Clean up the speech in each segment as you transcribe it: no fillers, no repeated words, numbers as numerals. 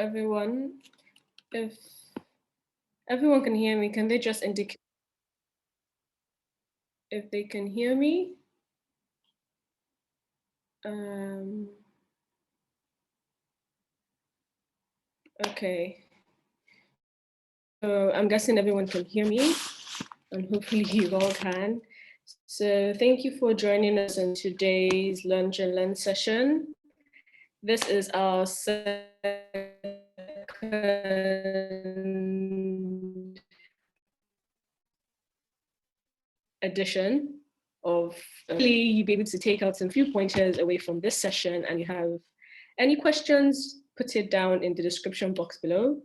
everyone. If everyone can hear me, can they just indicate if they can hear me? Okay. So I'm guessing everyone can hear me, and hopefully you all can. So thank you for joining us in today's Lunch and Learn session. This is our second edition of hopefully you'll be able to take out some few pointers away from this session, and you have any questions, put it down in the description box below,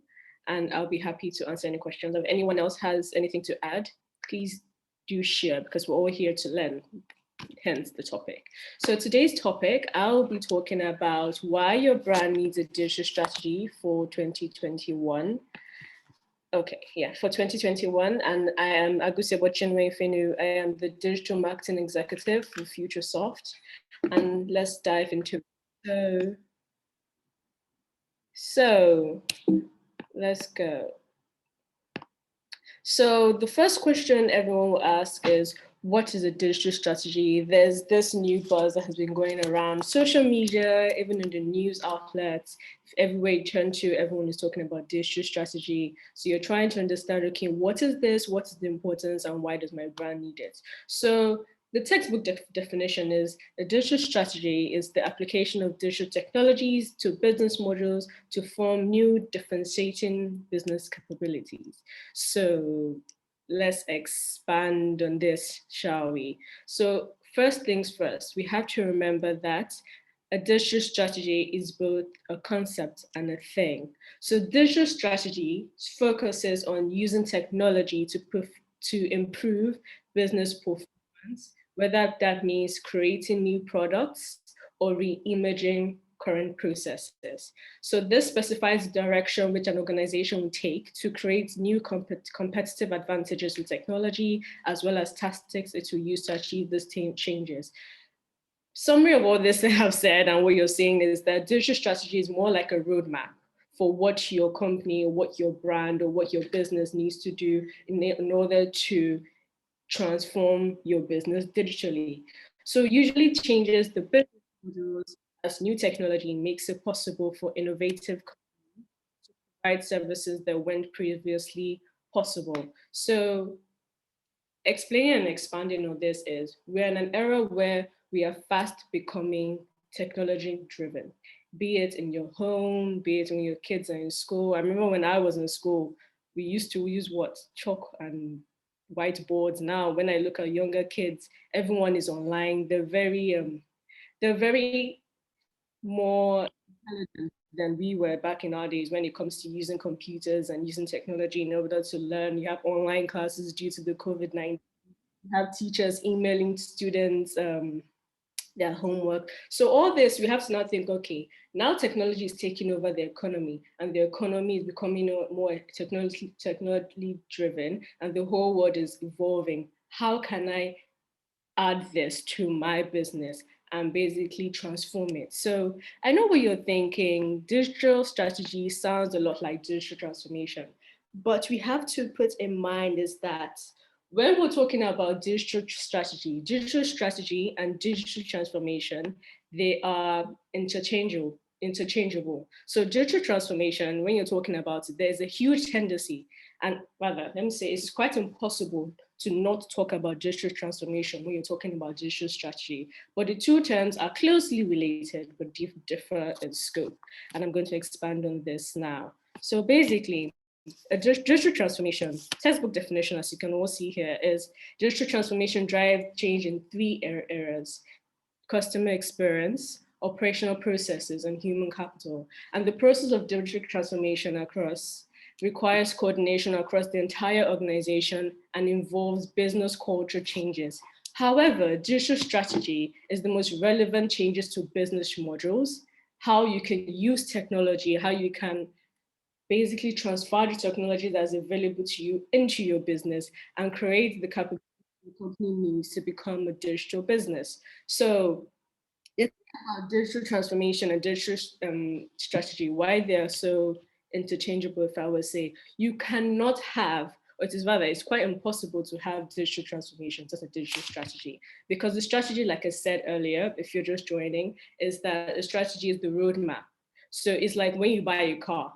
and I'll be happy to answer any questions. If anyone else has anything to add, please do share because we're all here to learn, hence the topic. So today's topic, I'll be talking about why your brand needs a digital strategy for 2021. Okay, yeah, for 2021, and I am Agusebo Chinwe. I am the Digital Marketing Executive for Futuresoft, and let's dive into it. So let's go. So the first question everyone will ask is, what is a digital strategy? There's this new buzz that has been going around social media, even in the news outlets. Everywhere you turn to, everyone is talking about digital strategy. So you're trying to understand, okay, what is this? What is the importance and why does my brand need it? So the textbook definition is a digital strategy is the application of digital technologies to business models to form new differentiating business capabilities. So let's expand on this, shall we? So first things first, we have to remember that a digital strategy is both a concept and a thing. So digital strategy focuses on using technology to improve business performance, whether that means creating new products or re-imaging current processes. So this specifies the direction which an organization will take to create new competitive advantages with technology, as well as tactics it will use to achieve these changes. Summary of all this I have said and what you're saying is that digital strategy is more like a roadmap for what your company, or what your brand, or what your business needs to do in order to transform your business digitally. So usually changes the business models as new technology makes it possible for innovative companies to provide services that weren't previously possible. So explaining and expanding on this is we're in an era where we are fast becoming technology driven, be it in your home, be it when your kids are in school. I remember when I was in school, we used to use what? Chalk and whiteboards. Now, when I look at younger kids, everyone is online. They're very more intelligent than we were back in our days when it comes to using computers and using technology in order to learn. You have online classes due to the COVID-19. You have teachers emailing students their homework. So all this, we have to now think, okay, now technology is taking over the economy and the economy is becoming more technologically driven and the whole world is evolving. How can I add this to my business and basically transform it? So I know what you're thinking. Digital strategy sounds a lot like digital transformation, but we have to put in mind is that when we're talking about digital strategy and digital transformation, they are interchangeable. So digital transformation, when you're talking about it, there's a huge tendency, and rather, let me say, it's quite impossible to not talk about digital transformation when you're talking about digital strategy. But the two terms are closely related, but differ in scope. And I'm going to expand on this now. So basically, a digital transformation, textbook definition, as you can all see here, is digital transformation drive change in three areas: customer experience, operational processes, and human capital. And the process of digital transformation requires coordination across the entire organization and involves business culture changes. However, digital strategy is the most relevant changes to business modules, how you can use technology, how you can basically transfer the technology that's available to you into your business and create the capability the company needs to become a digital business. So it's about digital transformation and digital strategy, why they're so interchangeable, if I would say. You cannot have, or it is rather, it's quite impossible to have digital transformation as a digital strategy. Because the strategy, like I said earlier, if you're just joining, is that the strategy is the roadmap. So it's like when you buy a car,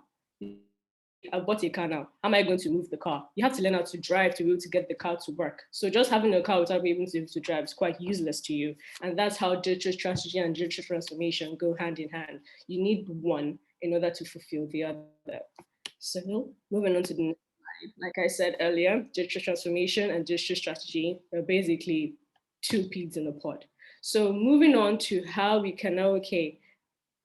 I bought a car now. How am I going to move the car? You have to learn how to drive to be able to get the car to work. So just having a car without being able to drive is quite useless to you. And that's how digital strategy and digital transformation go hand in hand. You need one in order to fulfill the other. So moving on to the next slide. Like I said earlier, digital transformation and digital strategy are basically two peas in a pod. So moving on to how we can now, okay,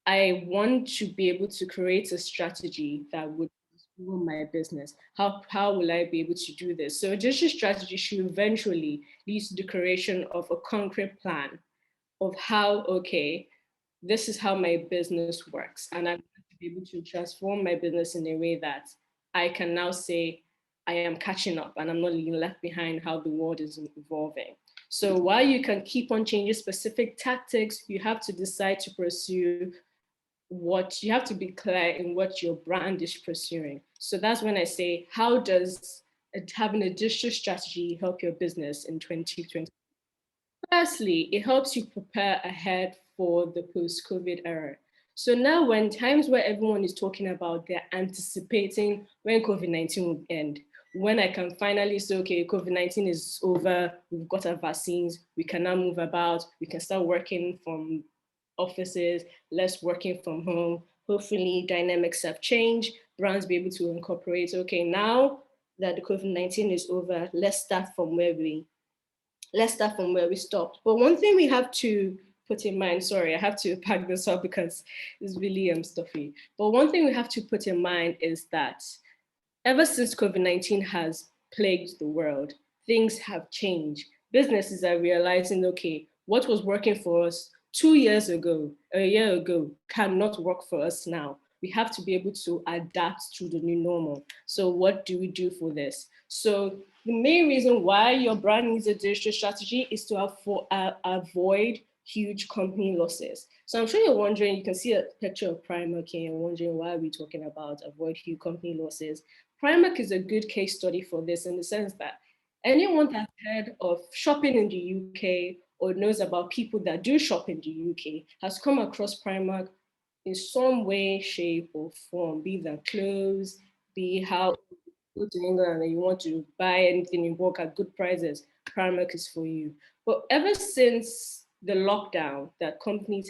I want to be able to create a strategy that would run my business. How will I be able to do this? So a digital strategy should eventually lead to the creation of a concrete plan of how, okay, this is how my business works. And I'm going to be able to transform my business in a way that I can now say I am catching up and I'm not being left behind how the world is evolving. So while you can keep on changing specific tactics, you have to decide to pursue what you have to be clear in what your brand is pursuing. So that's when I say, how does having a digital strategy help your business in 2020? Firstly, it helps you prepare ahead for the post-COVID era. So now when times where everyone is talking about they're anticipating when COVID-19 will end, when I can finally say, okay, COVID-19 is over, we've got our vaccines, we can now move about, we can start working from offices, less working from home. Hopefully dynamics have changed, brands be able to incorporate, okay, now that the COVID-19 is over, let's start from where we stopped. But one thing we have to put in mind, sorry, I have to pack this up because it's really stuffy. But one thing we have to put in mind is that ever since COVID-19 has plagued the world, things have changed. Businesses are realizing, okay, what was working for us 2 years ago, a year ago, cannot work for us now. We have to be able to adapt to the new normal. So what do we do for this? So the main reason why your brand needs a digital strategy is to avoid huge company losses. So I'm sure you're wondering, you can see a picture of Primark here, you're wondering why are we talking about avoid huge company losses. Primark is a good case study for this in the sense that anyone that's heard of shopping in the UK or knows about people that do shop in the UK has come across Primark in some way, shape, or form, be that clothes, be how you go to England and you want to buy anything in bulk at good prices, Primark is for you. But ever since the lockdown that companies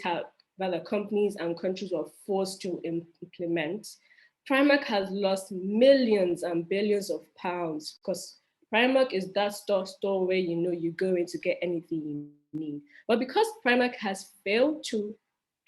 and countries were forced to implement, Primark has lost millions and billions of pounds because Primark is that store where you know you go in to get anything you need. But because Primark has failed to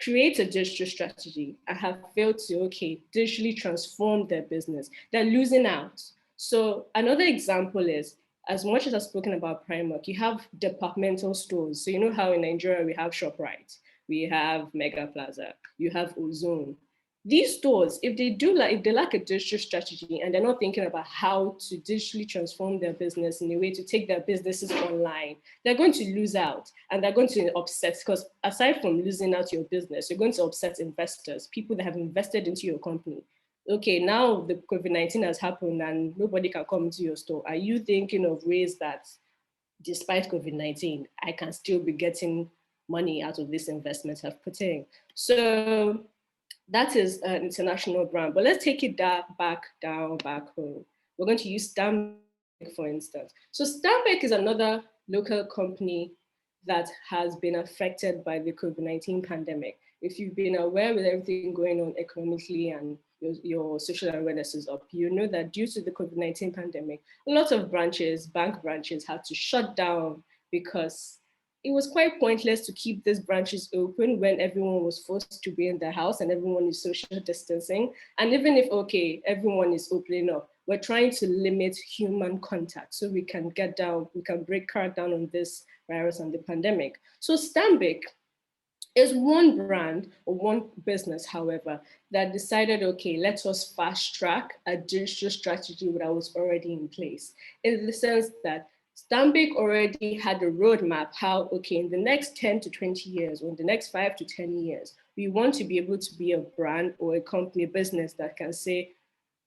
create a digital strategy and have failed to, okay, digitally transform their business, they're losing out. So another example is, as much as I've spoken about Primark, you have departmental stores. So you know how in Nigeria we have ShopRite, we have Mega Plaza, you have Ozone. These stores, if they lack a digital strategy and they're not thinking about how to digitally transform their business in a way to take their businesses online, they're going to lose out and they're going to upset, because aside from losing out your business, you're going to upset investors, people that have invested into your company. Okay, now the COVID-19 has happened and nobody can come into your store. Are you thinking of ways that despite COVID-19, I can still be getting money out of this investment I've put in? So that is an international brand, but let's take it back home. We're going to use Stanbic, for instance. So Stanbic is another local company that has been affected by the COVID-19 pandemic. If you've been aware with everything going on economically and your social awareness is up, you know that due to the COVID-19 pandemic, a lot of bank branches had to shut down because it was quite pointless to keep these branches open when everyone was forced to be in the house and everyone is social distancing. And even if, okay, everyone is opening up, we're trying to limit human contact so we can crack down on this virus and the pandemic. So Stanbic is one brand or one business, however, that decided, okay, let us fast track a digital strategy that was already in place, in the sense that Stanbic already had a roadmap how, okay, in the next 10 to 20 years, or in the next 5 to 10 years, we want to be able to be a brand or a company, a business that can say,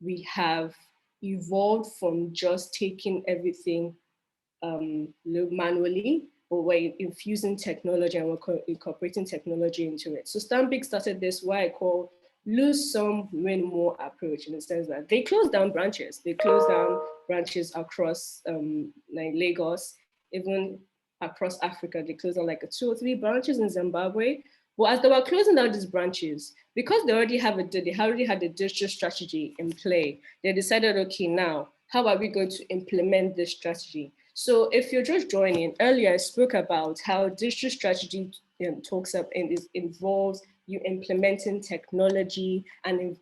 we have evolved from just taking everything manually, but we're infusing technology and we're incorporating technology into it. So Stanbic started this what I call lose some, win more approach, in the sense that they closed down branches. They closed down branches across like Lagos, even across Africa. They closed down like 2 or 3 branches in Zimbabwe. But as they were closing down these branches, because they already had a digital strategy in play, they decided, okay, now how are we going to implement this strategy? So if you're just joining, earlier I spoke about how digital strategy talks up and involves you implementing technology and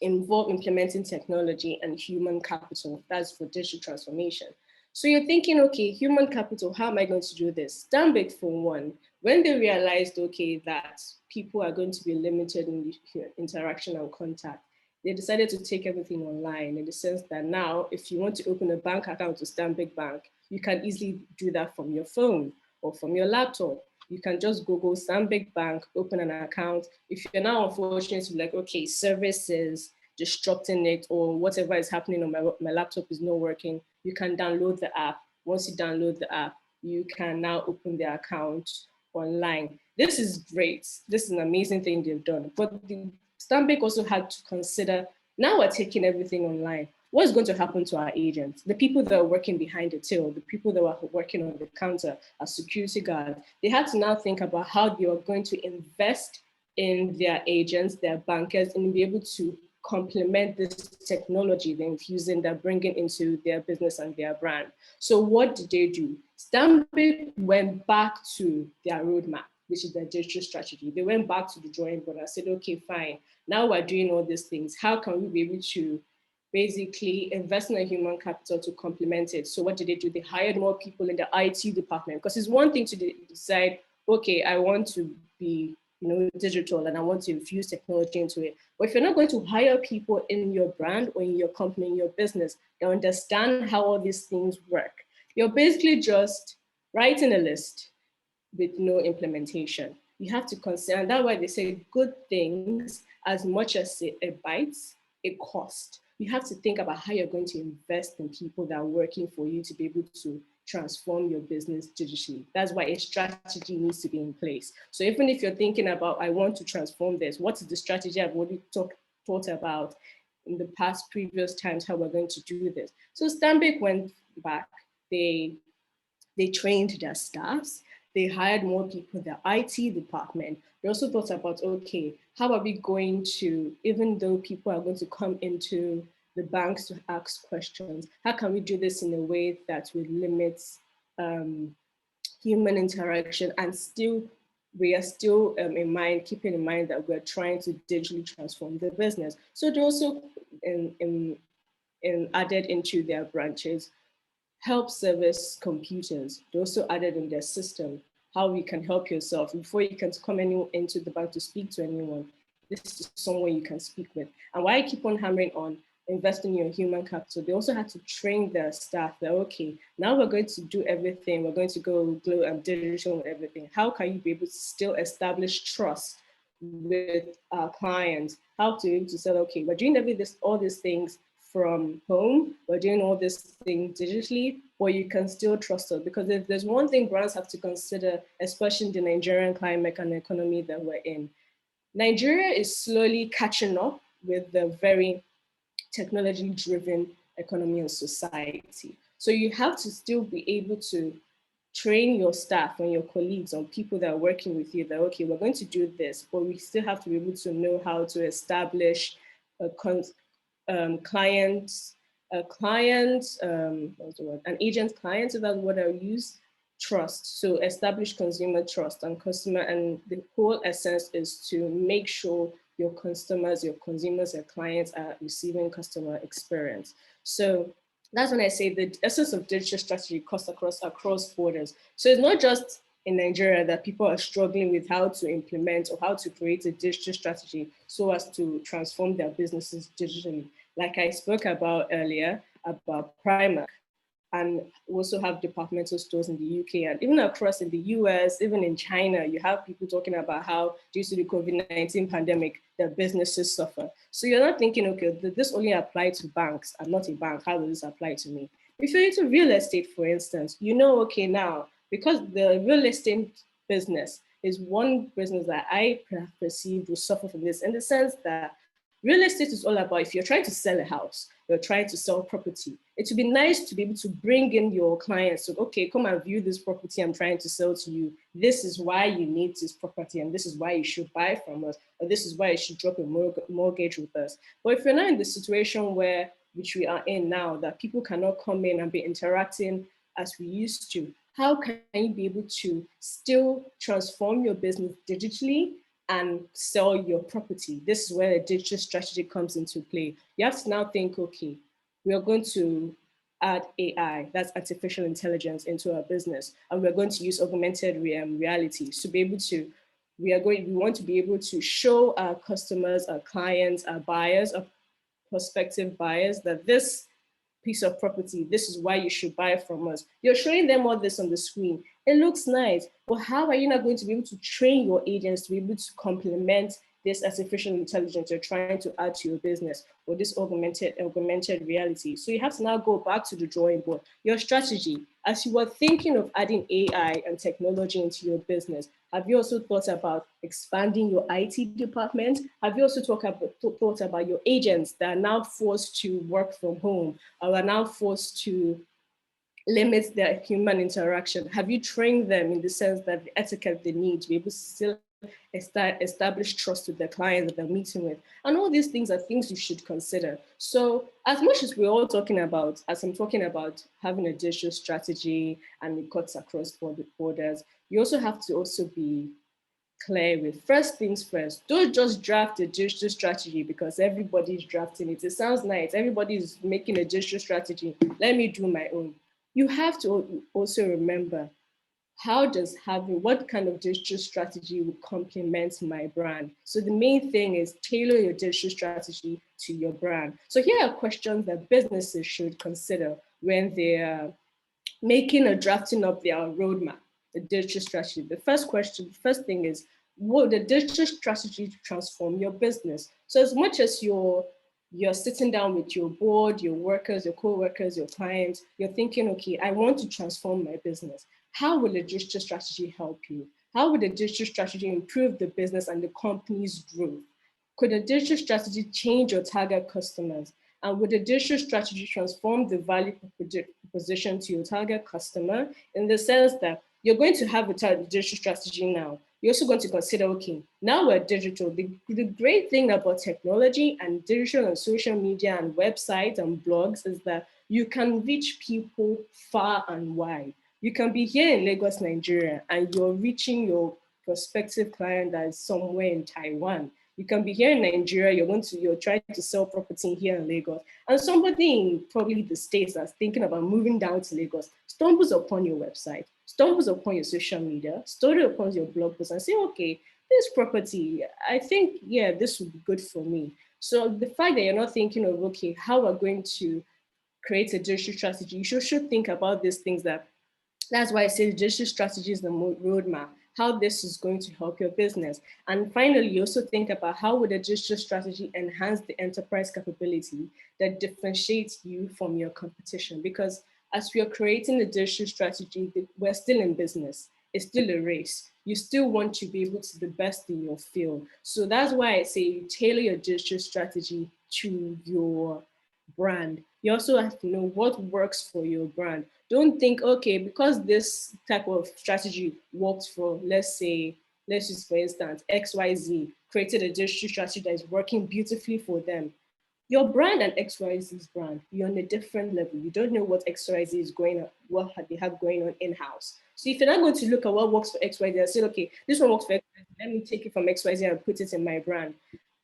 involve implementing technology and human capital. That's for digital transformation. So you're thinking, okay, human capital, how am I going to do this? Stanbic, for one, when they realized, okay, that people are going to be limited in interaction and contact, they decided to take everything online, in the sense that now, if you want to open a bank account to Stanbic Bank, you can easily do that from your phone or from your laptop. You can just Google Stanbic Bank, open an account. If you're now unfortunate to be like, okay, services disrupting it or whatever is happening on my laptop is not working, you can download the app. Once you download the app, you can now open the account online. This is great. This is an amazing thing they've done. But the Stanbic also had to consider, now we're taking everything online. What's going to happen to our agents? The people that are working behind the till, the people that are working on the counter as security guards, they had to now think about how they are going to invest in their agents, their bankers, and be able to complement this technology they're infusing, they're bringing into their business and their brand. So what did they do? Stanbic went back to their roadmap, which is their digital strategy. They went back to the drawing board and said, okay, fine, now we're doing all these things. How can we be able to basically invest in a human capital to complement it? So what did they do? They hired more people in the IT department, because it's one thing to decide, okay, I want to be digital and I want to infuse technology into it. But if you're not going to hire people in your brand or in your company, in your business, that understand how all these things work, you're basically just writing a list with no implementation. You have to consider, and that's why they say good things, as much as it bites, it costs. You have to think about how you're going to invest in people that are working for you to be able to transform your business digitally. That's why a strategy needs to be in place. So even if you're thinking about, I want to transform this, what is the strategy I've already thought about in the past previous times, how we're going to do this? So Stanbic went back, they trained their staffs, they hired more people in the IT department. They also thought about, okay, how are we going to, even though people are going to come into the banks to ask questions, how can we do this in a way that will limit human interaction and still, we are still keeping in mind that we're trying to digitally transform the business. So they also added into their branches help service computers. They also added in their system how you can help yourself before you can come into the bank to speak to anyone. This is someone you can speak with. And why I keep on hammering on investing in your human capital, they also had to train their staff that, okay, now we're going to do everything. We're going to go digital and everything. How can you be able to still establish trust with our clients? How to be able to say, okay, we're doing all these things from home, we're doing all these things digitally, but you can still trust us. Because if there's one thing brands have to consider, especially in the Nigerian climate and economy that we're in, Nigeria is slowly catching up with the very technology-driven economy and society. So you have to still be able to train your staff and your colleagues on people that are working with you that, okay, we're going to do this, but we still have to be able to know how to establish a an agent client, so that's what I use, trust. So establish consumer trust and customer, and the whole essence is to make sure your customers, your consumers, your clients are receiving customer experience. So that's when I say the essence of digital strategy cuts across borders. So it's not just in Nigeria that people are struggling with how to implement or how to create a digital strategy so as to transform their businesses digitally. Like I spoke about earlier about Primark. And we also have departmental stores in the UK and even across in the US, even in China, you have people talking about how due to the COVID-19 pandemic, their businesses suffer. So you're not thinking, okay, did this only apply to banks? I'm not a bank. How does this apply to me? If you're into real estate, for instance, you know, okay, now, because the real estate business is one business that I perceive will suffer from this in the sense that real estate is all about if you're trying to sell a house, you're trying to sell property. It would be nice to be able to bring in your clients. So, okay, come and view this property I'm trying to sell to you. This is why you need this property, and this is why you should buy from us, or this is why you should drop a mortgage with us. But if you're not in the situation where which we are in now, that people cannot come in and be interacting as we used to, how can you be able to still transform your business digitally and sell your property? This is where the digital strategy comes into play. You have to now think, okay, we are going to add AI, that's artificial intelligence, into our business, and we're going to use augmented reality to be able to, we want to be able to show our customers, our clients, our buyers, our prospective buyers that this piece of property, this is why you should buy from us. You're showing them all this on the screen. It looks nice, but how are you not going to be able to train your agents to be able to complement this artificial intelligence you're trying to add to your business, or this augmented reality? So you have to now go back to the drawing board. Your strategy, as you were thinking of adding AI and technology into your business, have you also thought about expanding your IT department? Have you also thought about your agents that are now forced to work from home, or are now forced to limit their human interaction? Have you trained them in the sense that the etiquette they need to be able to still establish trust with their clients that they're meeting with? And all these things are things you should consider. So as much as we're all talking about, as I'm talking about having a digital strategy and it cuts across borders, you also have to also be clear with first things first. Don't just draft a digital strategy because everybody's drafting it. It sounds nice. Everybody's making a digital strategy. Let me do my own. You have to also remember, how does having, what kind of digital strategy will complement my brand? So the main thing is tailor your digital strategy to your brand. So here are questions that businesses should consider when they're making or drafting up their roadmap, the digital strategy. The first question, the first thing is, will the digital strategy transform your business? So as much as you're sitting down with your board, your workers, your co-workers, your clients, you're thinking, okay, I want to transform my business. How will the digital strategy help you? How will the digital strategy improve the business and the company's growth? Could a digital strategy change your target customers? And would the digital strategy transform the value proposition to your target customer, in the sense that you're going to have a digital strategy now? You're also going to consider, okay, now we're digital. The great thing about technology and digital and social media and websites and blogs is that you can reach people far and wide. You can be here in Lagos, Nigeria, and you're reaching your prospective client that is somewhere in Taiwan. You can be here in Nigeria, you're trying to sell property here in Lagos, and somebody in probably the States that's thinking about moving down to Lagos stumbles upon your website, stumbles upon your social media, stumbles upon your blog post and say, okay, this property, I think, yeah, this would be good for me. So the fact that you're not thinking of, okay, how we're going to create a digital strategy, you should think about these things. That's why I say the digital strategy is the roadmap, how this is going to help your business. And finally, you also think about how would a digital strategy enhance the enterprise capability that differentiates you from your competition? Because as we are creating a digital strategy, we're still in business. It's still a race. You still want to be able to be the best in your field. So that's why I say you tailor your digital strategy to your brand. You also have to know what works for your brand. Don't think, okay, because this type of strategy worked for, let's use for instance, XYZ, created a digital strategy that is working beautifully for them. Your brand and XYZ's brand, you're on a different level. You don't know what XYZ is going on, what they have going on in-house. So if you're not going to look at what works for XYZ and say, okay, this one works for XYZ, let me take it from XYZ and put it in my brand.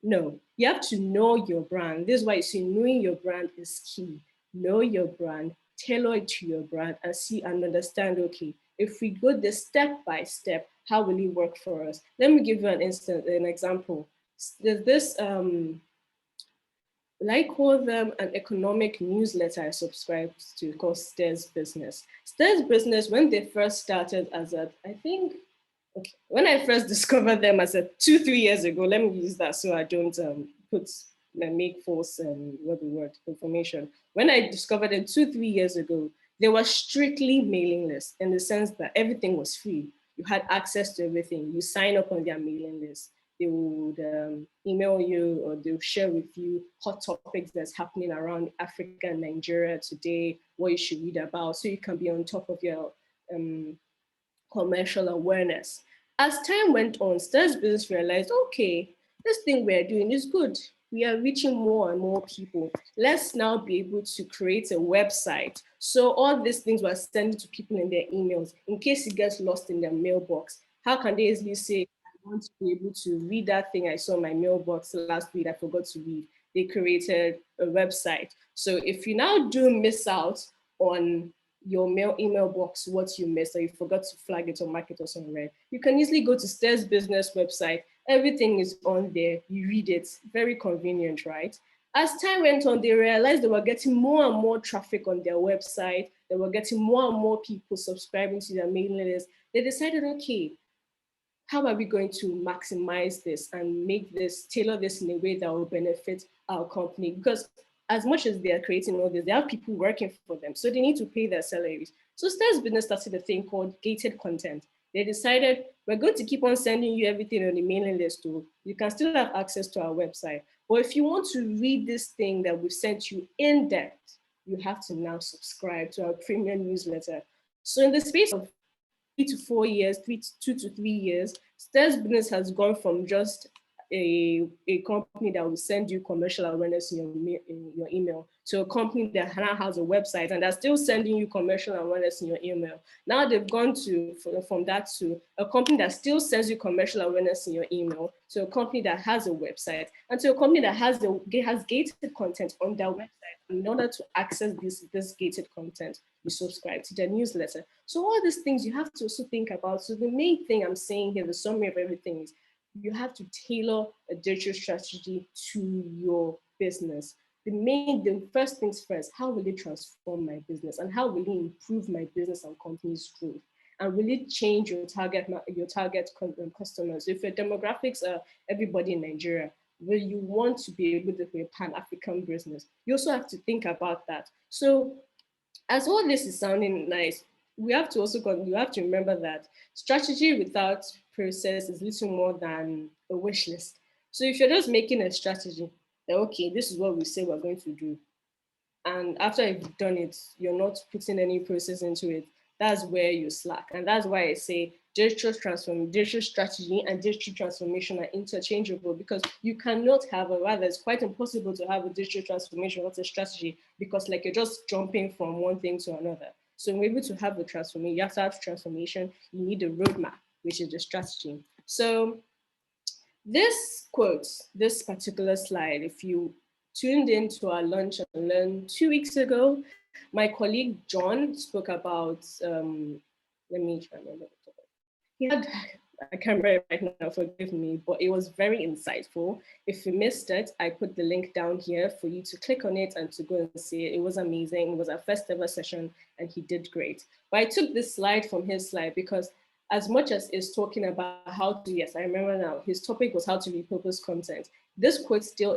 No, you have to know your brand. This is why you see knowing your brand is key. Know your brand, tailor it to your brand, and see and understand, okay, if we go this step by step, how will it work for us? Let me give you an example. There's this I call them an economic newsletter I subscribe to called Stairs Business. Stairs Business, when they first started as a, I think, okay, when I first discovered them as a 2, 3 years ago, let me use that so I don't put make false what the word information. When I discovered them 2, 3 years ago, they were strictly mailing list in the sense that everything was free. You had access to everything. You sign up on their mailing list. They would email you or they'll share with you hot topics that's happening around Africa and Nigeria today, what you should read about, so you can be on top of your um, commercial awareness. As time went on, Stairs Business realized, okay, this thing we're doing is good. We are reaching more and more people. Let's now be able to create a website. So all these things we're sending to people in their emails, in case it gets lost in their mailbox, how can they easily say, I want to be able to read that thing I saw in my mailbox last week, I forgot to read. They created a website. So if you now do miss out on your email box what you missed or you forgot to flag it or mark it or somewhere, you can easily go to Stairs Business website. Everything is on there. You read it. Very convenient, right? As time went on, they realized they were getting more and more traffic on their website. They were getting more and more people subscribing to their mailing list. They decided, okay, how are we going to maximize this and make this, tailor this in a way that will benefit our company? Because as much as they are creating all this, there are people working for them. So they need to pay their salaries. So Stairs Business started a thing called gated content. They decided, we're going to keep on sending you everything on the mailing list too. You can still have access to our website. But if you want to read this thing that we've sent you in depth, you have to now subscribe to our premium newsletter. So in the space of 3 to 4 years, 2 to 3 years, Stairs Business has gone from just a company that will send you commercial awareness in your email to a company that now has a website and they're still sending you commercial awareness in your email. Now they've gone to from that to a company that still sends you commercial awareness in your email to a company that has a website and to a company that has gated content on their website. In order to access this gated content, you subscribe to their newsletter. So all these things you have to also think about. So the main thing I'm saying here, the summary of everything is you have to tailor a digital strategy to your business. The first things first, how will it transform my business and how will it improve my business and company's growth? And will it change your target customers? If your demographics are everybody in Nigeria, will you want to be able to be a Pan-African business? You also have to think about that. So as all this is sounding nice, we have to also you have to remember that strategy without process is little more than a wish list. So if you're just making a strategy, that okay, this is what we say we're going to do, and after you've done it, you're not putting any process into it, that's where you slack. And that's why I say digital strategy and digital transformation are interchangeable because you cannot have, or rather it's quite impossible to have a digital transformation without a strategy because like you're just jumping from one thing to another. So in order to have the transformation, you have to have transformation, you need a roadmap, which is the strategy. So this quote, this particular slide, if you tuned into our lunch and learn 2 weeks ago, my colleague John spoke about, let me try to remember. He had, I can't remember right now, forgive me, but it was very insightful. If you missed it, I put the link down here for you to click on it and to go and see it. It was amazing. It was our first ever session and he did great. But I took this slide from his slide because as much as it's talking about how to, yes, I remember now, his topic was how to repurpose content. This quote still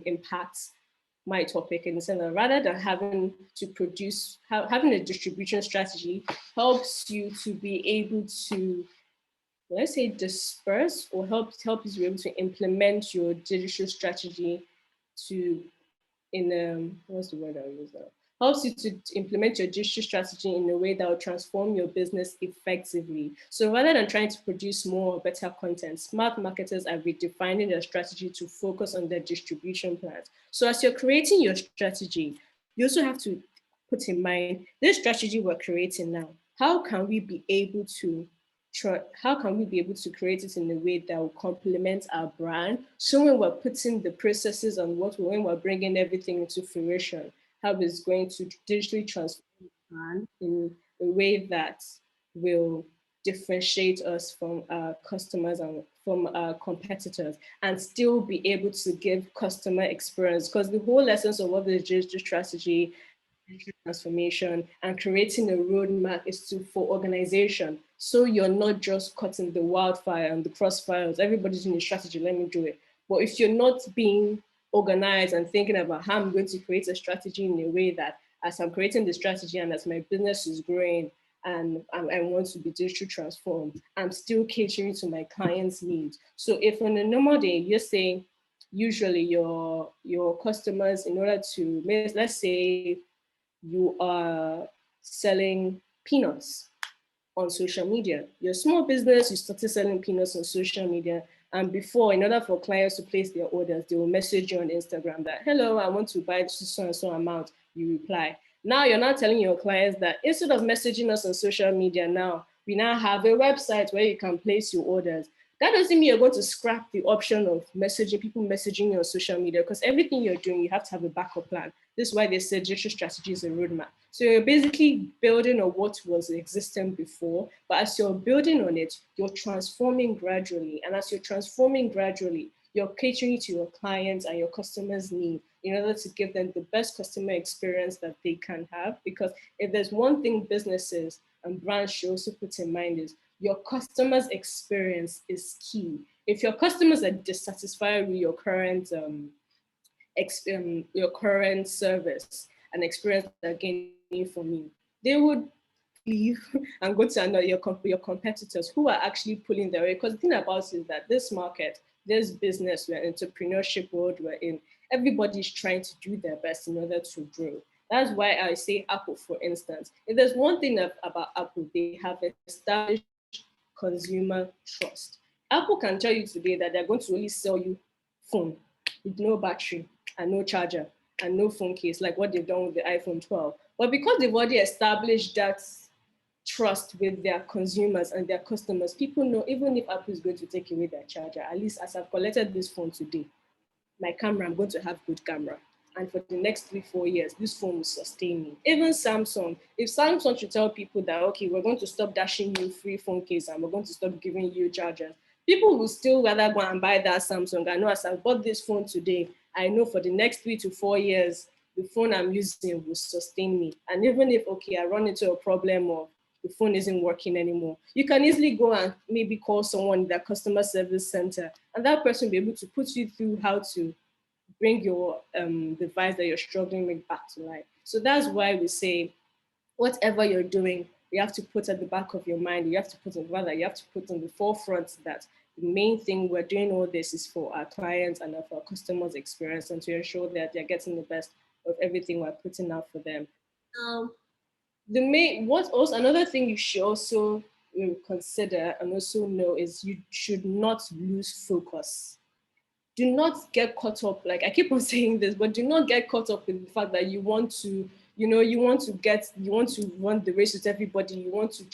impacts my topic in the sense that rather than having to produce, having a distribution strategy helps you to be able to, let's say, disperse or help you to be able to implement your digital strategy to what's the word I'll use now? Helps you to implement your digital strategy in a way that will transform your business effectively. So rather than trying to produce more or better content, smart marketers are redefining their strategy to focus on their distribution plans. So as you're creating your strategy, you also have to put in mind this strategy we're creating now. How can we be able to how can we be able to create it in a way that will complement our brand? So when we're putting the processes on when we're bringing everything into fruition, how it's going to digitally transform the brand in a way that will differentiate us from customers and from competitors, and still be able to give customer experience. Because the whole essence of what the digital strategy, digital transformation, and creating a roadmap is to for organization. So you're not just cutting the wildfire and the crossfires. Everybody's doing a strategy, let me do it. But if you're not being organized and thinking about how I'm going to create a strategy in a way that as I'm creating the strategy and as my business is growing and I want to be digital transformed, I'm still catering to my clients' needs. So if on a normal day, you're saying usually your customers, in order to, let's say you are selling peanuts on social media. You're a small business, you started selling peanuts on social media. And before, in order for clients to place their orders, they will message you on Instagram that, hello, I want to buy so and so amount. You reply. Now you're not telling your clients that instead of messaging us on social media now, we now have a website where you can place your orders. That doesn't mean you're going to scrap the option of messaging people messaging you on social media, because everything you're doing, you have to have a backup plan. This is why they said digital strategy is a roadmap. So you're basically building on what was existing before, but as you're building on it, you're transforming gradually. And as you're transforming gradually, you're catering to your clients and your customers' needs in order to give them the best customer experience that they can have. Because if there's one thing businesses and brands should also put in mind is your customers' experience is key. If your customers are dissatisfied with your current service and experience that they're gaining from you, they would leave and go to another your competitors who are actually pulling their weight. Because the thing about it is that this market, this business, we're in entrepreneurship world, we're in, everybody's trying to do their best in order to grow. That's why I say Apple, for instance. If there's one thing about Apple, they have established consumer trust. Apple can tell you today that they're going to only sell you phone with no battery and no charger and no phone case, like what they've done with the iPhone 12. But because they've already established that trust with their consumers and their customers, people know even if Apple is going to take away their charger, at least as I've collected this phone today, my camera, I'm going to have good camera. And for the next 3-4 years, this phone will sustain me. Even Samsung, if Samsung should tell people that, okay, we're going to stop dashing you free phone case and we're going to stop giving you chargers, people will still rather go and buy that Samsung. I know as I bought this phone today, I know for the next 3 to 4 years, the phone I'm using will sustain me. And even if, okay, I run into a problem or the phone isn't working anymore, you can easily go and maybe call someone in their customer service center, and that person will be able to put you through how to bring your device that you're struggling with back to life. So that's why we say, whatever you're doing, you have to put at the back of your mind, you have to put in, rather, you have to put on the forefront that the main thing we're doing all this is for our clients and for our customers' experience, and to ensure that they're getting the best of everything we're putting out for them. Um, the main, what also, another thing you should also consider and also know is you should not lose focus. Do not get caught up, like I keep on saying this, but do not get caught up in the fact that you want to, you want to run the race with everybody, you want to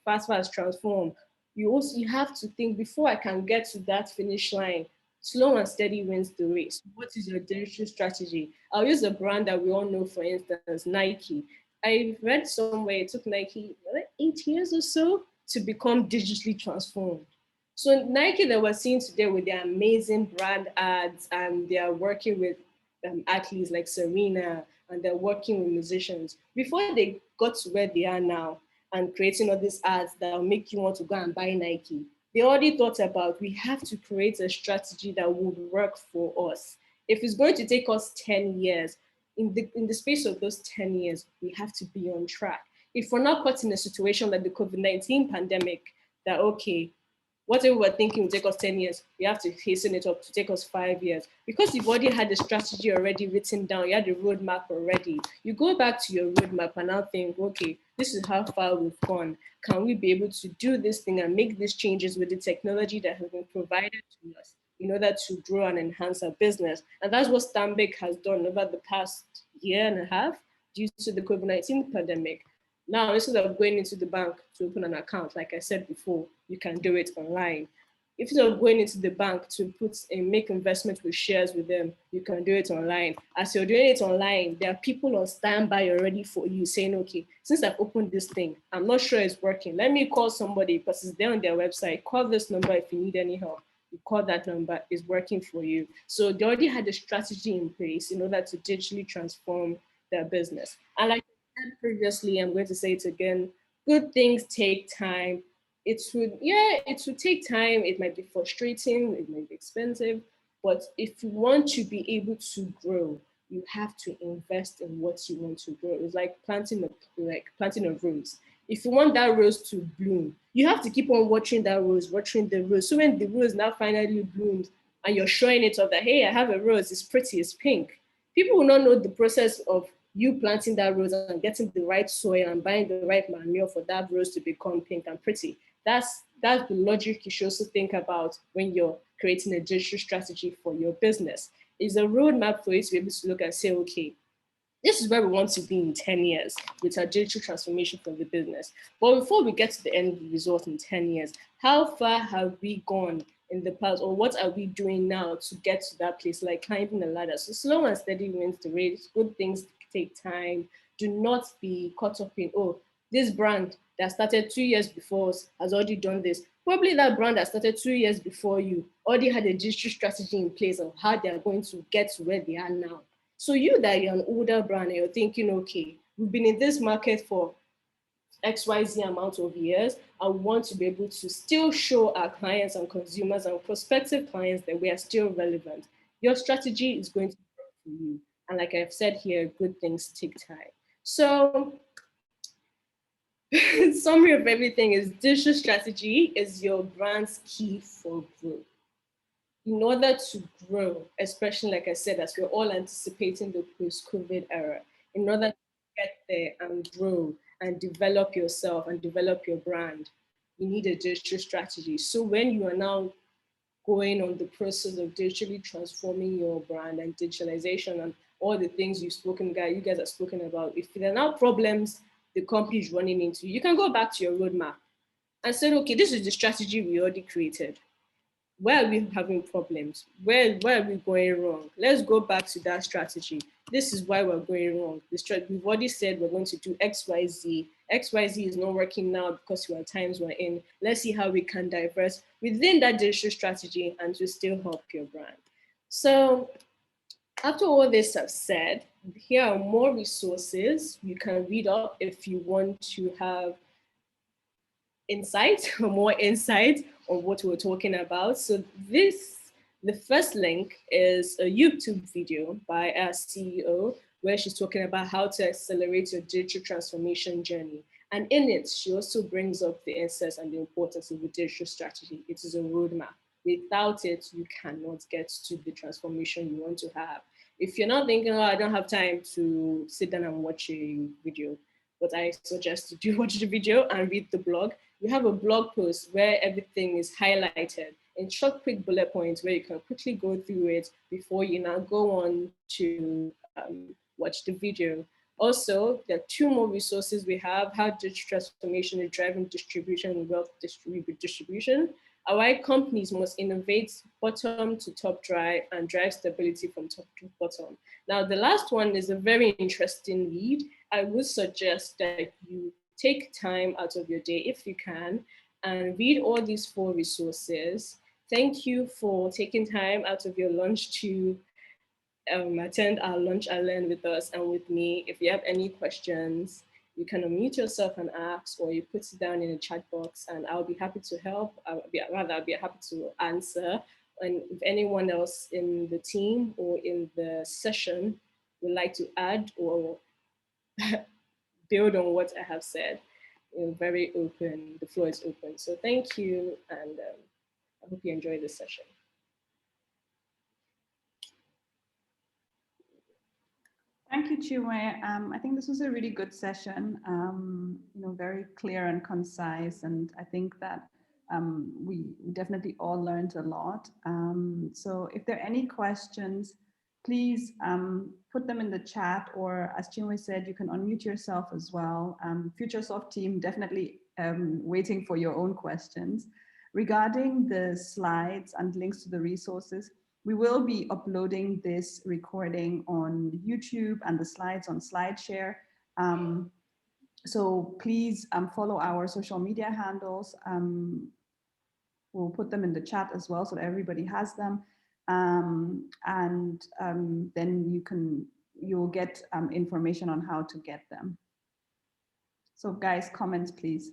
fast transform. You have to think, before I can get to that finish line, slow and steady wins the race. What is your digital strategy? I'll use a brand that we all know, for instance, Nike. I read somewhere it took Nike 8 years or so to become digitally transformed. So Nike that we're seeing today with their amazing brand ads, and they are working with athletes like Serena, and they're working with musicians. Before they got to where they are now and creating all these ads that will make you want to go and buy Nike, they already thought about, we have to create a strategy that would work for us. If it's going to take us 10 years, in the space of those 10 years, we have to be on track. If we're not caught in a situation like the COVID-19 pandemic, that okay, whatever we're thinking will take us 10 years, we have to hasten it up to take us 5 years. Because you've already had the strategy already written down, you had the roadmap already. You go back to your roadmap and now think, okay, this is how far we've gone. Can we be able to do this thing and make these changes with the technology that has been provided to us in order to grow and enhance our business? And that's what Stanbic has done over the past year and a half due to the COVID-19 pandemic. Now, instead of going into the bank to open an account, like I said before, you can do it online. Instead of going into the bank to put and make investment with shares with them, you can do it online. As you're doing it online, there are people on standby already for you saying, okay, since I've opened this thing, I'm not sure it's working. Let me call somebody because it's there on their website. Call this number if you need any help. You call that number, is working for you. So they already had a strategy in place in order to digitally transform their business. And like I said previously, I'm going to say it again, good things take time. It would take time. It might be frustrating, it might be expensive, but if you want to be able to grow, you have to invest in what you want to grow. It's like planting a rose. If you want that rose to bloom, you have to keep on watering that rose, watering the rose. So when the rose now finally blooms and you're showing it off that, hey, I have a rose, it's pretty, it's pink, people will not know the process of you planting that rose and getting the right soil and buying the right manure for that rose to become pink and pretty. That's the logic you should also think about when you're creating a digital strategy for your business. It's a roadmap for you to be able to look and say, okay, this is where we want to be in 10 years with our digital transformation for the business. But before we get to the end result in 10 years, how far have we gone in the past, or what are we doing now to get to that place, like climbing a ladder? So slow and steady wins the race. Good things take time. Do not be caught up in, oh, this brand that started 2 years before us has already done this. Probably that brand that started 2 years before you already had a digital strategy in place of how they're going to get to where they are now. So you that you're an older brand and you're thinking, okay, we've been in this market for XYZ amount of years. I want to be able to still show our clients and consumers and prospective clients that we are still relevant. Your strategy is going to work for you. And like I've said here, good things take time. So summary of everything is digital strategy is your brand's key for growth. In order to grow, especially like I said, as we're all anticipating the post-COVID era, in order to get there and grow and develop yourself and develop your brand, you need a digital strategy. So when you are now going on the process of digitally transforming your brand and digitalization and all the things you guys have spoken about, if there are now problems the company is running into, you can go back to your roadmap and say, okay, this is the strategy we already created. Where are we having problems? Where are we going wrong? Let's go back to that strategy. This is why we're going wrong. We've already said we're going to do XYZ. XYZ is not working now because we are times we're in. Let's see how we can diverse within that digital strategy and to still help your brand. So after all this I've said, here are more resources you can read up if you want to have insight or more insight on what we're talking about. So the first link is a YouTube video by our CEO where she's talking about how to accelerate your digital transformation journey. And in it, she also brings up the insights and the importance of the digital strategy. It is a roadmap. Without it, you cannot get to the transformation you want to have. If you're not thinking, oh, I don't have time to sit down and watch a video, but I suggest you do watch the video and read the blog. We have a blog post where everything is highlighted in short, quick bullet points where you can quickly go through it before you now go on to watch the video. Also, there are two more resources we have: how digital transformation is driving distribution and wealth distribution, why companies must innovate bottom to top drive and drive stability from top to bottom. Now, the last one is a very interesting read. I would suggest that you take time out of your day if you can and read all these four resources. Thank you for taking time out of your lunch to attend our lunch and learn with us and with me. If you have any questions, you can unmute yourself and ask, or you put it down in the chat box and I'll be happy to help. I'll be happy to answer. And if anyone else in the team or in the session would like to add or build on what I have said, very open, the floor is open. So thank you, and I hope you enjoy this session. Thank you, Chinwe. I think this was a really good session, very clear and concise. And I think that we definitely all learned a lot. So if there are any questions, please put them in the chat, or as Chinwe said, you can unmute yourself as well. FutureSoft team definitely waiting for your own questions. Regarding the slides and links to the resources, we will be uploading this recording on YouTube and the slides on SlideShare. So please follow our social media handles. We'll put them in the chat as well so that everybody has them. Then you'll get information on how to get them. So guys, comments, please.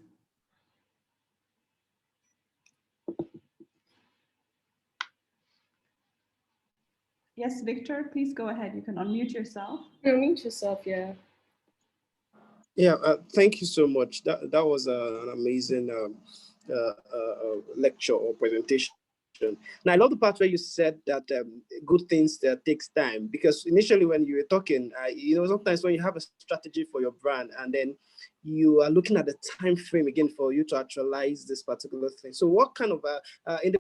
Yes, Victor, please go ahead. You can unmute yourself. Unmute yourself, yeah. Yeah, thank you so much. That was an amazing lecture or presentation. Now, I love the part where you said that good things takes time, because initially when you were talking, sometimes when you have a strategy for your brand and then you are looking at the time frame again for you to actualize this particular thing. So what kind of,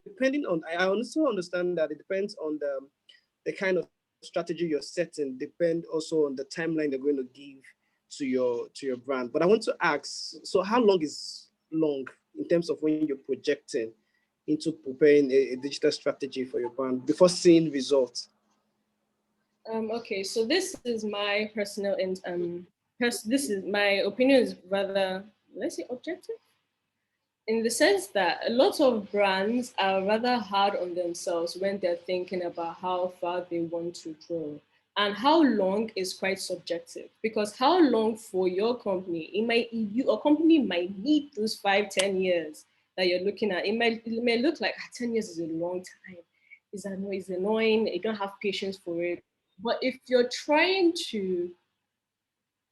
depending on, I also understand that it depends on the kind of strategy you're setting, depend also on the timeline you're going to give to your brand. But I want to ask, so how long is long in terms of when you're projecting into preparing a digital strategy for your brand before seeing results? Okay, so this is my personal this is my opinion is rather, let's say, objective, in the sense that a lot of brands are rather hard on themselves when they're thinking about how far they want to grow. And how long is quite subjective, because how long for your company, your company might need those 5-10 years that you're looking at. It may look like 10 years is a long time. It's annoying. You don't have patience for it. But if you're trying to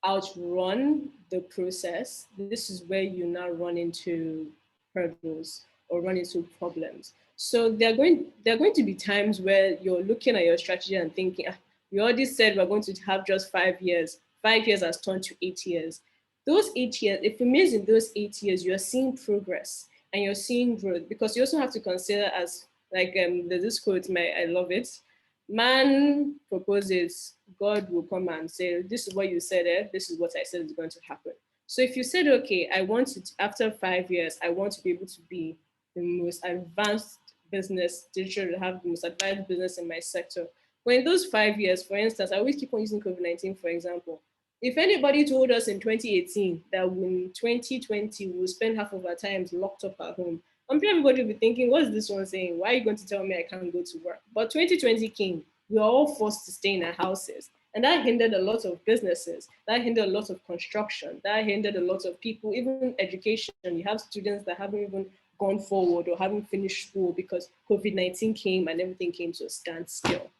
outrun the process, this is where you now run into hurdles or run into problems. So there are going to be times where you're looking at your strategy and thinking, we already said we're going to have just 5 years. 5 years has turned to 8 years. Those 8 years, if it means in those 8 years you're seeing progress and you're seeing growth, because you also have to consider, as like there's this quote, I love it. Man proposes, God will come and say, this is what you said, this is what I said is going to happen. So if you said, okay, I want it after 5 years, I want to be able to be the most advanced business, digital, have the most advanced business in my sector. But in those 5 years, for instance, I always keep on using COVID-19, for example. If anybody told us in 2018 that in 2020 we'll spend half of our time locked up at home, I'm sure everybody will be thinking, what's this one saying? Why are you going to tell me I can't go to work? But 2020 came. We were all forced to stay in our houses. And that hindered a lot of businesses. That hindered a lot of construction. That hindered a lot of people, even education. You have students that haven't even gone forward or haven't finished school because COVID-19 came and everything came to a standstill.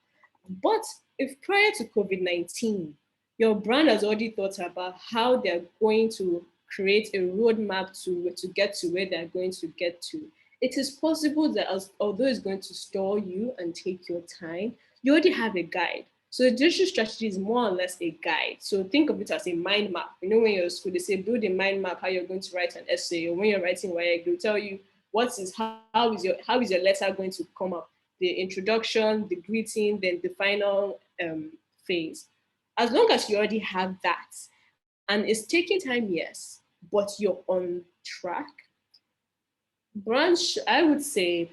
But if prior to COVID-19, your brand has already thought about how they're going to create a roadmap to get to where they're going to get to, it is possible that although it's going to stall you and take your time, you already have a guide. So the digital strategy is more or less a guide. So think of it as a mind map. You know, when you're in school, they say build a mind map how you're going to write an essay, or when you're writing WIAG, they'll tell you how is your letter going to come up, the introduction, the greeting, then the final phase. As long as you already have that, and it's taking time, yes, but you're on track, branch, I would say,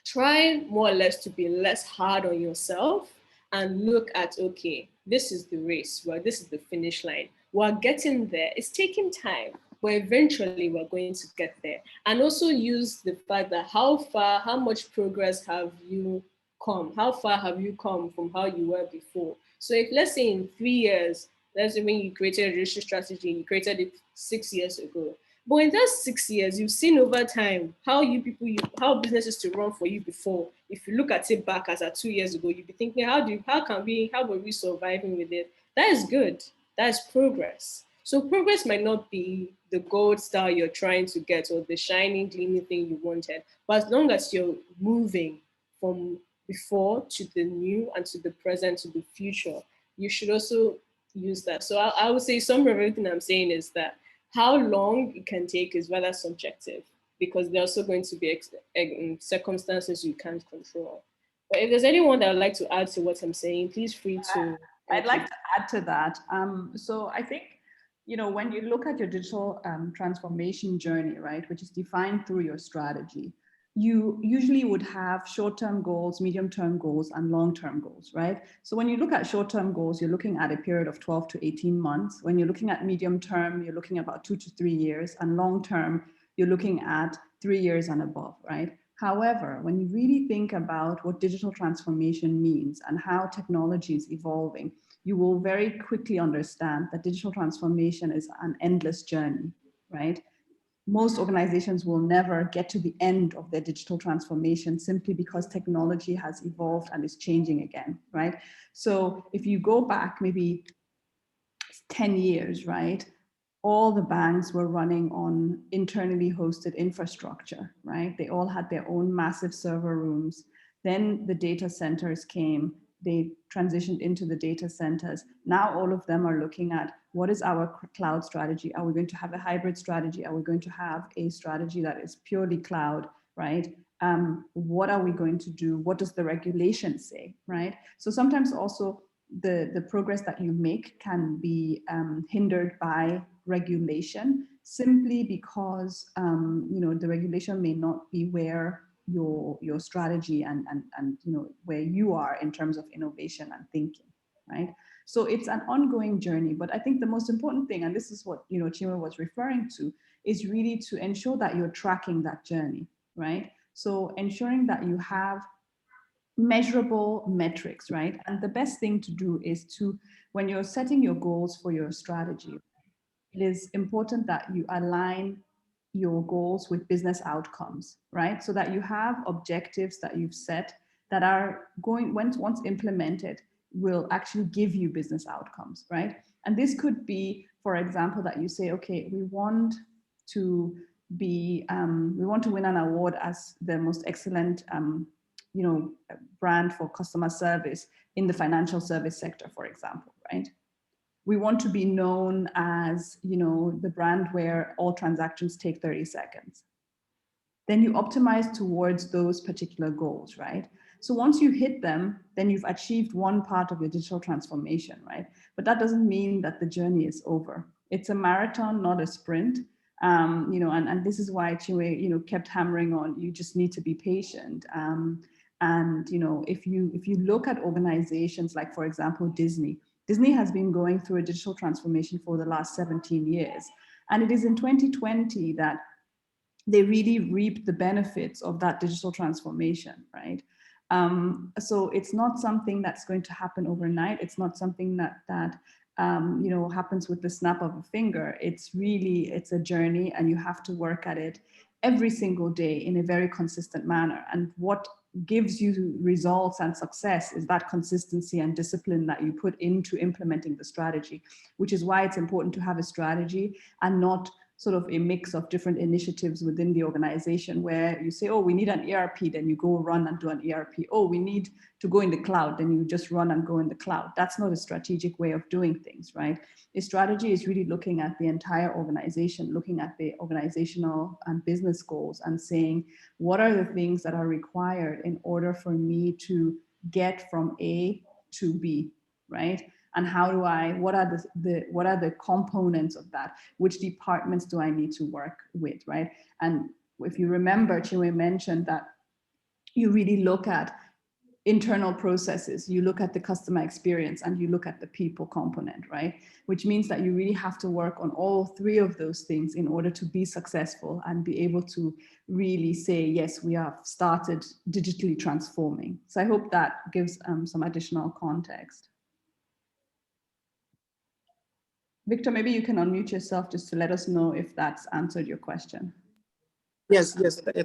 try more or less to be less hard on yourself and look at, okay, this is the race, well, this is the finish line. We're getting there. It's taking time, but eventually we're going to get there. And also use the fact that how much progress have you come? How far have you come from how you were before? So if, let's say in 3 years, let's say when you created a digital strategy, you created it 6 years ago. But in that 6 years, you've seen over time how how business used to run for you before. If you look at it back as at 2 years ago, you'd be thinking, how were we surviving with it? That is good. That is progress. So progress might not be the gold star you're trying to get or the shining, gleaming thing you wanted. But as long as you're moving from before to the new and to the present to the future, you should also use that. So I would say some of everything I'm saying is that how long it can take is rather subjective, because there are also going to be circumstances you can't control. But if there's anyone that would like to add to what I'm saying, please free to. I'd like to add to that. So I think, when you look at your digital transformation journey, right, which is defined through your strategy, you usually would have short-term goals, medium-term goals, and long-term goals, right? So when you look at short-term goals, you're looking at a period of 12 to 18 months. When you're looking at medium-term, you're looking at about 2 to 3 years, and long-term, you're looking at 3 years and above, right? However, when you really think about what digital transformation means and how technology is evolving, you will very quickly understand that digital transformation is an endless journey, right? Most organizations will never get to the end of their digital transformation simply because technology has evolved and is changing again, right? So if you go back maybe 10 years, right, all the banks were running on internally hosted infrastructure, right? They all had their own massive server rooms. Then the data centers came, they transitioned into the data centers. Now all of them are looking at what is our cloud strategy? Are we going to have a hybrid strategy? Are we going to have a strategy that is purely cloud, right? What are we going to do? What does the regulation say, right? So sometimes also the progress that you make can be hindered by regulation simply because the regulation may not be where your strategy and where you are in terms of innovation and thinking, right? So it's an ongoing journey, but I think the most important thing, and this is what Chinwe was referring to, is really to ensure that you're tracking that journey, right? So ensuring that you have measurable metrics, right? And the best thing to do is to, when you're setting your goals for your strategy, it is important that you align your goals with business outcomes, right? So that you have objectives that you've set that are going, once implemented, will actually give you business outcomes, right? And this could be, for example, that you say, okay, we want to be, we want to win an award as the most excellent brand for customer service in the financial service sector, for example, right? We want to be known as, the brand where all transactions take 30 seconds. Then you optimize towards those particular goals, right? So once you hit them, then you've achieved one part of your digital transformation, right? But that doesn't mean that the journey is over. It's a marathon, not a sprint. And this is why Chinwe, kept hammering on, you just need to be patient. And if you look at organizations like, for example, Disney has been going through a digital transformation for the last 17 years. And it is in 2020 that they really reaped the benefits of that digital transformation, right? So it's not something that's going to happen overnight. It's not something that happens with the snap of a finger. It's a journey, and you have to work at it every single day in a very consistent manner. And what gives you results and success is that consistency and discipline that you put into implementing the strategy, which is why it's important to have a strategy and not sort of a mix of different initiatives within the organization where you say, oh, we need an ERP, then you go run and do an ERP. Oh, we need to go in the cloud, then you just run and go in the cloud. That's not a strategic way of doing things, right? A strategy is really looking at the entire organization, looking at the organizational and business goals and saying, what are the things that are required in order for me to get from A to B, right? And what are the components of that? Which departments do I need to work with, right? And if you remember, Chinwe mentioned that you really look at internal processes, you look at the customer experience, and you look at the people component, right? Which means that you really have to work on all three of those things in order to be successful and be able to really say, yes, we have started digitally transforming. So I hope that gives some additional context. Victor, maybe you can unmute yourself just to let us know if that's answered your question. Yes,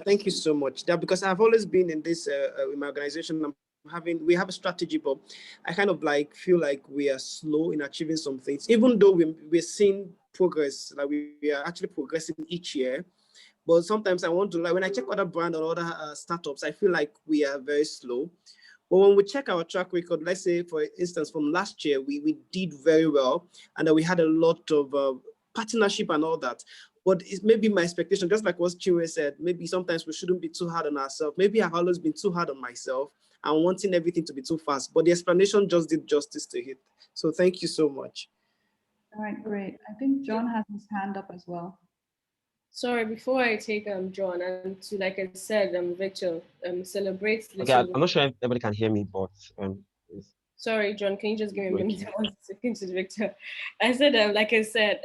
thank you so much. That because I've always been in this in my organization. We have a strategy, but I kind of feel like we are slow in achieving some things, even though we're seeing progress, like we are actually progressing each year. But sometimes I want to, when I check other brands or other startups, I feel like we are very slow. But when we check our track record, let's say, for instance, from last year, we did very well, and we had a lot of partnership and all that. But it's maybe my expectation, just like what Chinwe said, maybe sometimes we shouldn't be too hard on ourselves. Maybe I've always been too hard on myself and wanting everything to be too fast. But the explanation just did justice to it. So thank you so much. All right, great. I think John has his hand up as well. Sorry, before I take John, and to like I said, Victor, celebrate Okay, little I'm not wins. sure if everybody can hear me, but it's Sorry, John, can you just give me a minute? breaking. 1 second to Victor. I said, like I said,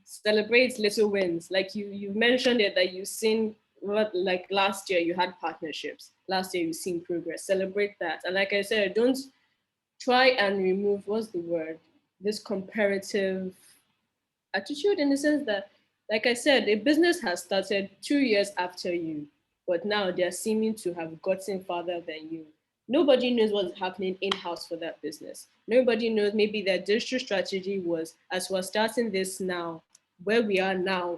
celebrate little wins. Like you mentioned it that you've seen what like last year you had partnerships. Last year you've seen progress. Celebrate that. And like I said, don't try and remove what's the word? This comparative attitude in the sense that, like I said, a business has started 2 years after you, but now they're seeming to have gotten farther than you. Nobody knows what's happening in house for that business. Nobody knows maybe their digital strategy was as we're starting this now, where we are now,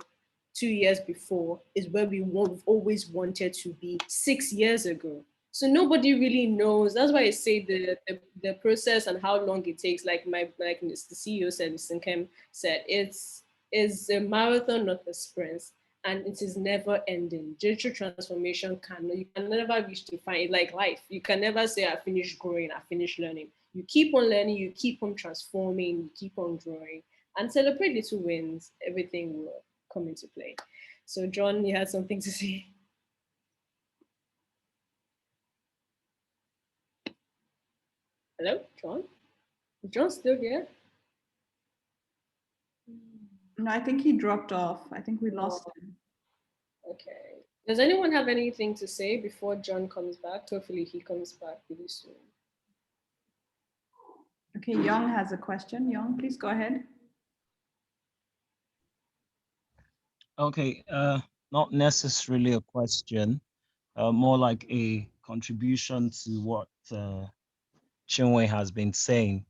2 years before is where we've always wanted to be 6 years ago. So nobody really knows. That's why I say the process and how long it takes. Like the CEO said, Sinkem said, it's is a marathon, not a sprint, and it is never ending. Digital transformation you can never reach to find it like life. You can never say I finished growing, I finished learning. You keep on learning, you keep on transforming, you keep on growing, and celebrate little wins. Everything will come into play. So, John, you had something to say. Hello, John. Is John still here? No, I think he dropped off. I think we lost Oh, him. okay. Does anyone have anything to say before John comes back? Hopefully, he comes back really soon. Okay, Young has a question. Young, please go ahead. Okay, not necessarily a question, more like a contribution to what Chinwe has been saying.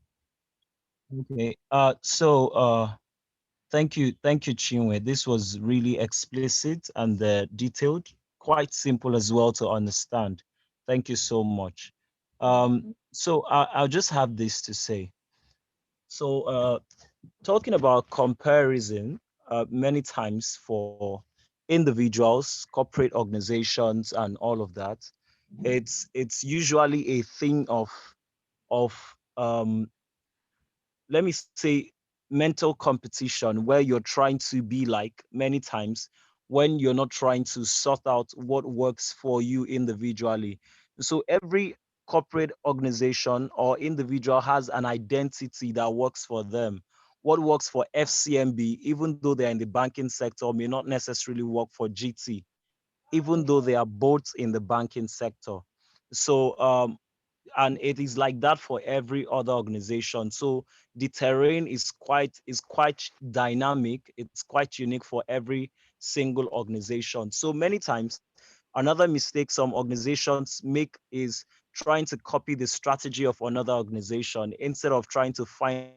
Okay, thank you, Chinwe. This was really explicit and detailed, quite simple as well to understand. Thank you so much. I'll just have this to say. So, talking about comparison, many times for individuals, corporate organizations, and all of that, it's usually a thing of let me say mental competition where you're trying to be like many times when you're not trying to sort out what works for you individually. So every corporate organization or individual has an identity that works for them. What works for FCMB, even though they're in the banking sector, may not necessarily work for GT, even though they are both in the banking sector. So and it is like that for every other organization. So the terrain is quite dynamic. It's quite unique for every single organization. So many times, another mistake some organizations make is trying to copy the strategy of another organization instead of trying to find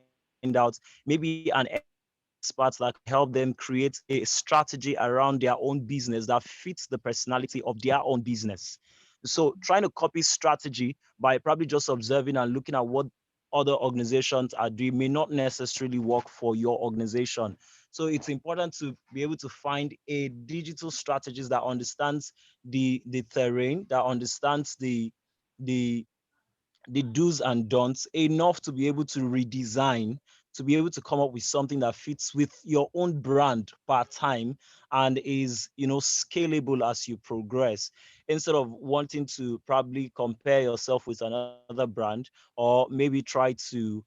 out maybe an expert that can help them create a strategy around their own business that fits the personality of their own business. So trying to copy strategy by probably just observing and looking at what other organizations are doing may not necessarily work for your organization. So it's important to be able to find a digital strategist that understands the terrain, that understands the the do's and don'ts enough to be able to redesign, to be able to come up with something that fits with your own brand per time and is, scalable as you progress, instead of wanting to probably compare yourself with another brand or maybe try to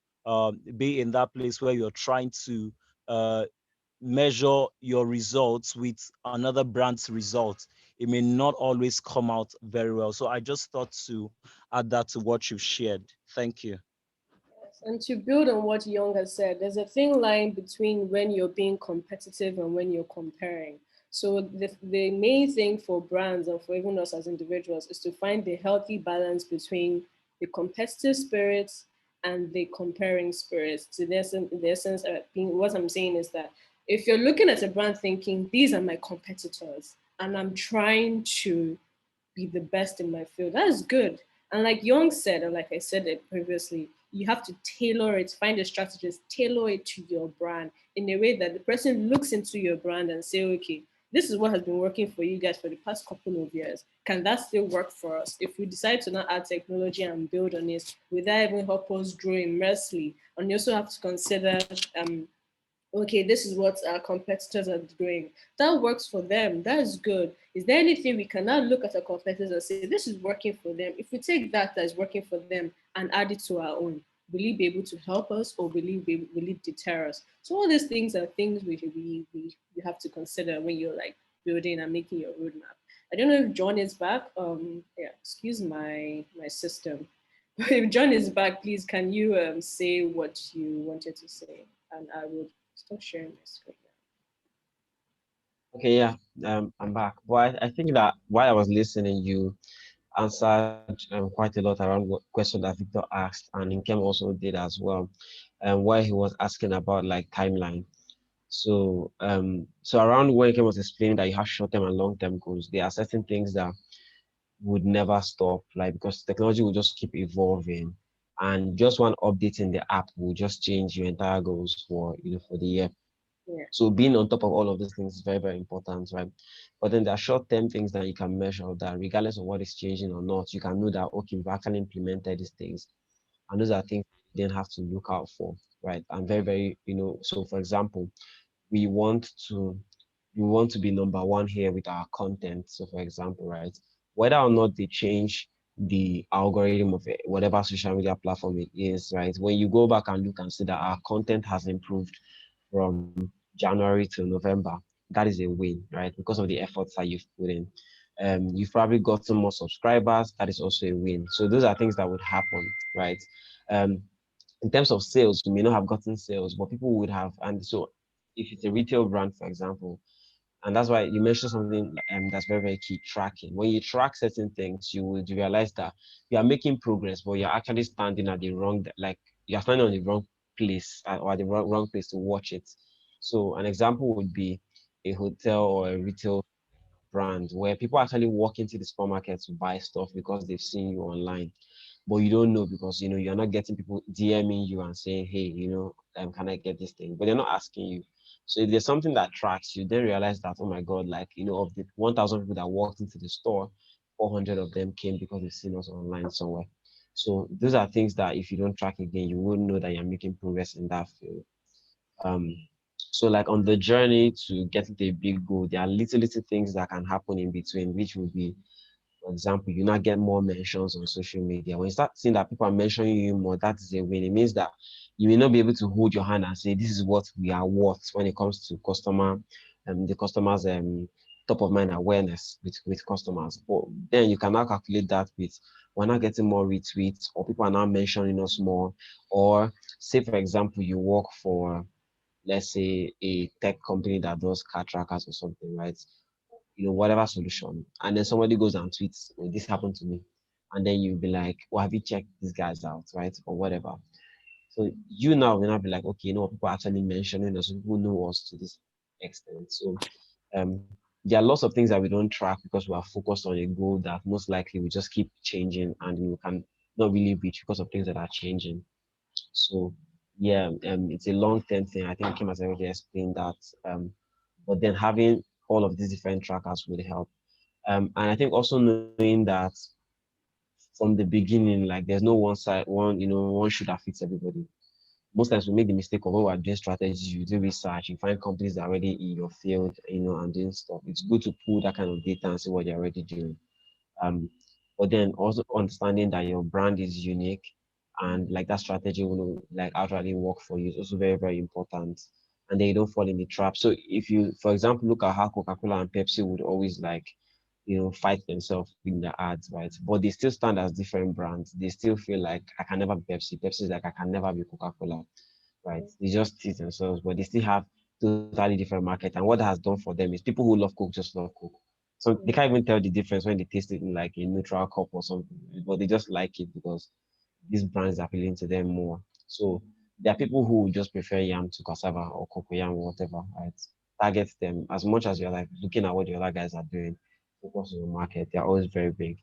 be in that place where you're trying to uh, measure your results with another brand's results. It may not always come out very well. So I just thought to add that to what you've shared. Thank you. And to build on what Young has said, there's a thin line between when you're being competitive and when you're comparing. So the main thing for brands and for even us as individuals is to find the healthy balance between the competitive spirits and the comparing spirits. So the essence being what I'm saying is that if you're looking at a brand thinking, these are my competitors, and I'm trying to be the best in my field. That is good. And like Young said, and like I said it previously, you have to tailor it, find a strategist, tailor it to your brand in a way that the person looks into your brand and say, okay, this is what has been working for you guys for the past couple of years. Can that still work for us? If we decide to not add technology and build on it, will that even help us grow immensely? And you also have to consider okay, this is what our competitors are doing. That works for them. That is good. Is there anything we can now look at our competitors and say, this is working for them? If we take that is working for them and add it to our own, will it be able to help us, or will it deter us? So all these things are things we have to consider when you're like building and making your roadmap. I don't know if John is back. Yeah, excuse my system. If John is back, please can you say what you wanted to say, and I will stop sharing my screen Okay, yeah, I'm back. But I think that while I was listening, you answered quite a lot around what question that Victor asked, and Nkem also did as well, where he was asking about like timeline. So around when Nkem was explaining that you have short-term and long-term goals, there are certain things that would never stop, like because technology will just keep evolving, and just one update in the app will just change your entire goals for for the year. now. Yeah. So being on top of all of these things is very, very important, right? But then there are short-term things that you can measure that regardless of what is changing or not, you can know that, okay, we've actually implemented these things. And those are things you then have to look out for, right? And very, very, so for example, we want to we want to be number one here with our content. So for example, right, whether or not they change the algorithm of whatever social media platform it is, right? When you go back and look and see that our content has improved from January to November, that is a win, right? Because of the efforts that you've put in. You've probably gotten more subscribers, that is also a win. So those are things that would happen, right? Um, in terms of sales, you may not have gotten sales, but people would have. And so if it's a retail brand, for example, and that's why you mentioned something that's very, very key, tracking. When you track certain things, you would realize that you are making progress, but you're actually standing at the wrong, like you're standing on the wrong place or at the wrong place to watch it. So an example would be a hotel or a retail brand where people actually walk into the supermarket to buy stuff because they've seen you online, but you don't know because you're not getting people DMing you and saying, hey, can I get this thing? But they're not asking you. So if there's something that tracks you, then realize that, oh my God, like of the 1,000 people that walked into the store, 400 of them came because they've seen us online somewhere. So those are things that if you don't track again, you won't know that you're making progress in that field. Um, so like on the journey to getting to a big goal, there are little things that can happen in between, which will be, for example, you now get more mentions on social media. When you start seeing that people are mentioning you more, that is a win. It means that you may not be able to hold your hand and say, this is what we are worth when it comes to the customers top of mind awareness with customers. But then you can now calculate that with we're not getting more retweets, or people are now mentioning us more. Or say, for example, you work for, let's say, a tech company that does car trackers or something, right? Whatever solution. And then somebody goes and tweets, oh, this happened to me. And then you'll be like, well, have you checked these guys out, right? Or whatever. So you now will not be like, okay, people are actually mentioning us, people know us to this extent. So um, there are lots of things that we don't track because we are focused on a goal that most likely we just keep changing and we can not really reach because of things that are changing. So yeah, it's a long-term thing. I think Kim has already explained that. But then having all of these different trackers would help. And I think also knowing that from the beginning, like there's no one side, one should that fits everybody. Most times we make the mistake of when we're doing strategies, you do research, you find companies that are already in your field, and doing stuff. It's good to pull that kind of data and see what they're already doing. Um, but then also understanding that your brand is unique and like that strategy will like outrightly work for you is also very, very important. And then you don't fall in the trap. So if you, for example, look at how Coca-Cola and Pepsi would always like, fight themselves in the ads, right? But they still stand as different brands. They still feel like I can never be Pepsi. Pepsi is like I can never be Coca-Cola, right? They just tease themselves, but they still have totally different market. And what that has done for them is people who love Coke just love Coke. So they can't even tell the difference when they taste it in like a neutral cup or something, but they just like it because these brands are appealing to them more. So there are people who just prefer yam to cassava or cocoyam or whatever, right? Target them as much as you're like looking at what the other guys are doing, focus on the market. They're always very big.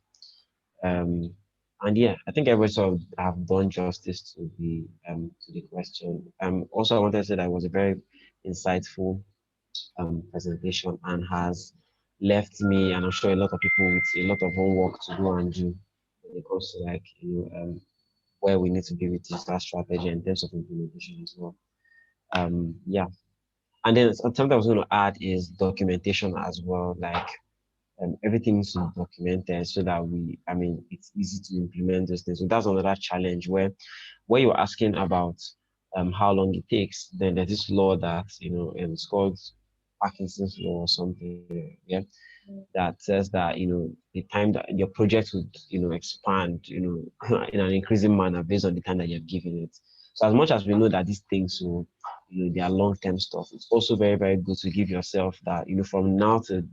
Um, and yeah, I think everybody sort of have done justice to the question. Also I wanted to say that it was a very insightful presentation and has left me and I'm sure a lot of people with a lot of homework to go and do when it comes to like where we need to be with digital strategy in terms of implementation as well. Yeah. And then something I was going to add is documentation as well. Like everything needs to be documented so that it's easy to implement those things. So that's another challenge where you're asking about how long it takes. Then there's this law that it's called Parkinson's law or something. Yeah, that says that the time that your project would expand in an increasing manner based on the time that you've given it. So as much as we know that these things will they are long-term stuff, it's also very, very good to give yourself that from now to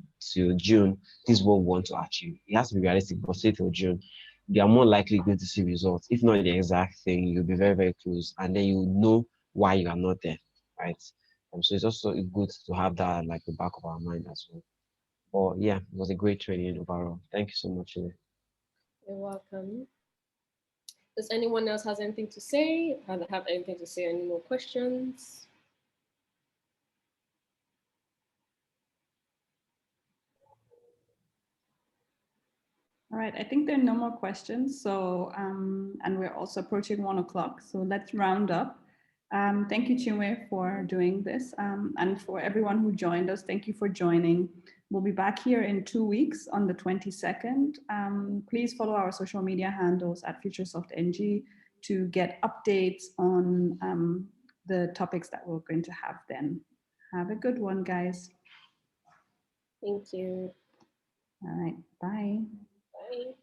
June, this is what we want to achieve. It has to be realistic, but say till June, you are more likely going to see results. If not the exact thing, you'll be very, very close, and then you know why you are not there, right? So it's also good to have that like the back of our mind as well. But yeah, it was a great training overall. Thank you so much. You're welcome. Does anyone else has anything to say? Have anything to say? Any more questions? All right, I think there are no more questions. So, and we're also approaching 1 o'clock. So let's round up. Thank you, Chinwe, for doing this. And for everyone who joined us, thank you for joining. We'll be back here in 2 weeks on the 22nd. Please follow our social media handles at FutureSoftNG to get updates on the topics that we're going to have then. Have a good one, guys. Thank you. All right, bye. Bye.